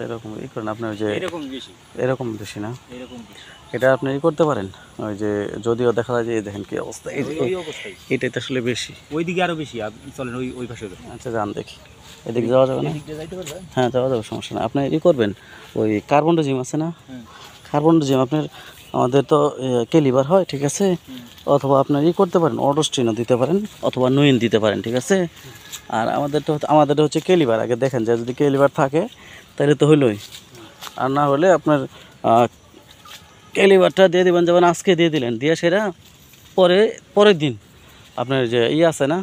এরকম ই করেন আপনি, ওই যে এরকম বেশি, এরকম বেশি না, এরকম বেশি। এটা আপনি ই করতে পারেন। ওই যে যদিও দেখা যায় যে এই দেখেন কি অবস্থা, ওই অবস্থায় এটাই তো আসলে বেশি। ওইদিকে আরো বেশি, চলেন ওই পাশে যান। আচ্ছা যান দেখি, এদিকে যাওয়া যাবে না? এদিক দিয়ে যাইতে পারবেন? হ্যাঁ যাওয়া যাবে, সমস্যা না। আপনি ই করবেন, ওই কার্বন জিম আছে না, কার্বন জিম আপনার, আমাদের তো কেলিবার হয়, ঠিক আছে, অথবা আপনার ই করতে পারেন, অটোস্টিনও দিতে পারেন, অথবা নুইন দিতে পারেন, ঠিক আছে। আর আমাদের হচ্ছে কেলিবার, আগে দেখেন যে যদি কেলিবার থাকে তাহলে তো হইলই, আর না হলে আপনার কেলিবারটা দিয়ে দেবেন, যেমন আজকে দিয়ে দিলেন, দিয়ে সেটা পরের দিন আপনার যে আছে না,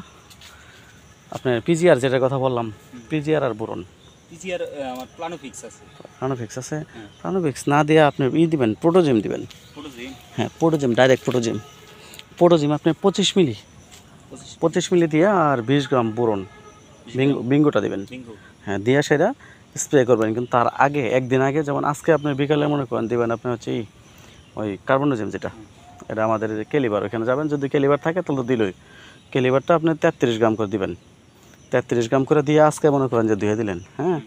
আপনার পিজিআর যেটার কথা বললাম, পিজিআর আর বোরন। পিজিআর আমার প্লানোফিক্স আছে। প্লানোফিক্স আছে, প্লানোফিক্স না দিয়ে আপনি দিবেন, প্রোটোজিম দিবেন। প্রোটোজিম? হ্যাঁ প্রোটোজিম, ডাইরেক্ট প্রোটোজিম আপনি 25 মিলি, 25 মিলি দিয়ে আর 20 গ্রাম বোরন, বিঙ্গোটা দেবেন। হ্যাঁ দিয়ে সেটা স্প্রে করবেন, কিন্তু তার আগে একদিন আগে, যেমন আজকে আপনি বিকালে মনে করেন দিবেন আপনি হচ্ছে ওই কার্বনোজিম যেটা, এটা আমাদের কেলিবার, ওইখানে যাবেন, যদি কেলিবার থাকে তাহলে তো দিলই। কেলিবারটা আপনি 33 গ্রাম করে দিবেন, 33 গ্রাম করে দিয়ে আজকে মনে করেন যে ধুয়ে দিলেন। হ্যাঁ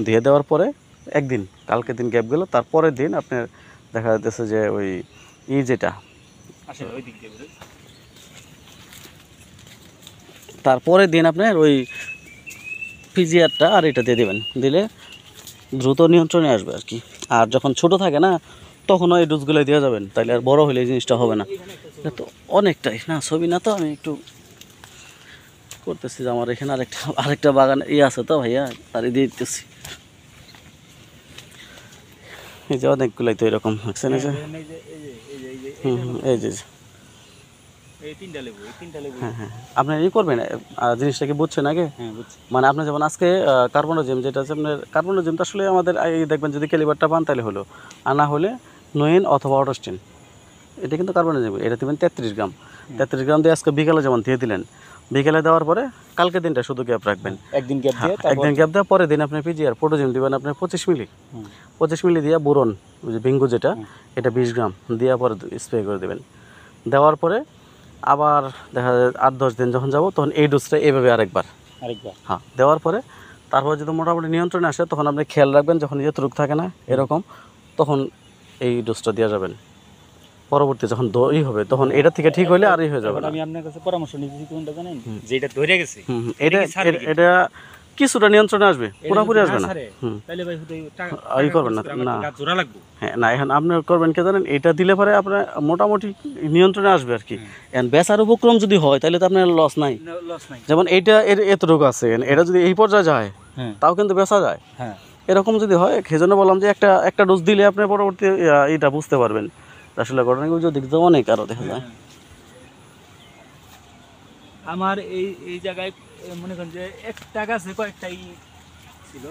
ধুয়ে দেওয়ার পরে একদিন, কালকে দিন গ্যাপ গেল, তারপরের দিন আপনার দেখা যাচ্ছে যে ওই যেটা, তারপরের দিন আপনার ওই পিজিআরটা আর এটা দিয়ে দেবেন, দিলে দ্রুত নিয়ন্ত্রণে আসবে আর কি। আর যখন ছোট থাকে না তখন ওই ডোজগুলো দিয়ে যাবেন, তাইলে আর বড় হলে এই জিনিসটা হবে না। এটা তো অনেকটাই না, ছবি না, তো আমি একটু করতেছি যে আমার এখানে আরেকটা বাগান আছে তো ভাইয়া, তারই দিয়ে দিতেছি। এই যে অনেকগুলাই তো এরকম দেখছেন, এই যে এই যে হ্যাঁ হ্যাঁ আপনি ই করবেন, জিনিসটা কি বুঝছেন আগে? মানে আপনি যেমন আজকে কার্বনোজিম যেটা আছে আপনার, কার্বনোজিমটা আসলে আমাদের এই দেখবেন যদি কেলিবারটা পান তাহলে হলো, আর না হলে নোয়েন অথবা অটোস্টিন, এটা কিন্তু কার্বনোজিম, এটা দেবেন 33 গ্রাম। 33 গ্রাম দিয়ে আজকে বিকালে যেমন দিয়ে দিলেন, বিকেলে দেওয়ার পরে কালকে দিনটা শুধু গ্যাপ রাখবেন, একদিন গ্যাপ দেওয়া, পরের দিন আপনি পিজিআর প্রোটোজিম দেবেন আপনার 25 মিলি, 25 মিলি দিয়ে বোরন, ওই যে বিঙ্গু যেটা, এটা 20 গ্রাম দিয়ে পরে স্প্রে করে দেবেন। দেওয়ার পরে আবার দেখা যায় 8-10 দিন যখন যাব তখন এই ডোজটা এইভাবে আরেকবার হ্যাঁ দেওয়ার পরে, তারপর যদি মোটামুটি নিয়ন্ত্রণে আসে তখন আপনি খেয়াল রাখবেন, যখন ইয়ে রোগ থাকে না এরকম, তখন এই ডোজটা দেওয়া যাবেন। পরবর্তী যখন দই হবে তখন এটা থেকে ঠিক হলে আর হয়ে যাবে। আমি আপনার কাছে পরামর্শ নিয়েছি কোনটা জানেন, যে এটা ধরে গেছে, এটা কিছুটা নিয়ন্ত্রণে আসবে, পুরোপুরি আসবে না। তাহলে ভাই ই করবেন না, না জোড়া লাগবে। হ্যাঁ না, এখন আপনি করবেন কি জানেন, এটা দিলে পরে আপনার মোটামুটি নিয়ন্ত্রণে আসবে আর কি। বেচার উপক্রম যদি হয় তাহলে তো আপনার লস নাই। যেমন এইটা এত রোগ আছে, এটা যদি এই পর্যায়ে যায় তাও কিন্তু বেচা যায়। এরকম যদি হয়, সেজন্য বললাম যে একটা ডোজ দিলে আপনি পরবর্তী এটা বুঝতে পারবেন আসলে ঘটনাগুলো যদি অনেক আরো দেখা যায়। আমার এই জায়গায় মনে করেন যে একটা গাছে কয়েকটাই ছিল।